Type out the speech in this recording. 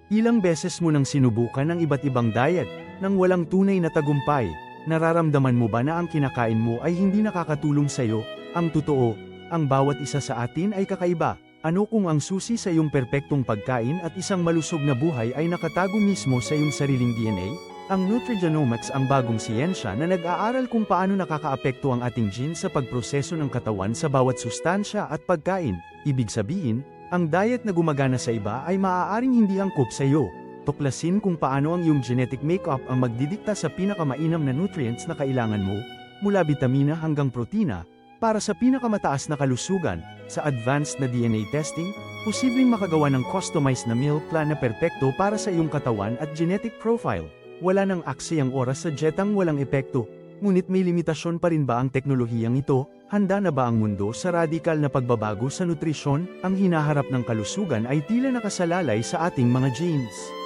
Ilang beses mo nang sinubukan ang iba't ibang diet, nang walang tunay na tagumpay, nararamdaman mo ba na ang kinakain mo ay hindi nakakatulong sa'yo? Ang totoo, ang bawat isa sa atin ay kakaiba. Ano kung ang susi sa iyong perpektong pagkain at isang malusog na buhay ay nakatago mismo sa iyong sariling DNA? Ang nutrigenomics ang bagong siyensya na nag-aaral kung paano nakakaapekto ang ating genes sa pagproseso ng katawan sa bawat sustansya at pagkain. Ibig sabihin, ang diet na gumagana sa iba ay maaaring hindi angkop sa iyo. Tuklasin kung paano ang iyong genetic makeup ang magdidikta sa pinakamainam na nutrients na kailangan mo, mula bitamina hanggang protina, para sa pinakamataas na kalusugan. Sa advanced na DNA testing, posibleng makagawa ng customized na meal plan na perpekto para sa iyong katawan at genetic profile. Wala nang aksiyang oras sa dietang walang epekto. Ngunit may limitasyon pa rin ba ang teknolohiyang ito? Handa na ba ang mundo sa radikal na pagbabago sa nutrisyon? Ang hinaharap ng kalusugan ay tila nakasalalay sa ating mga genes.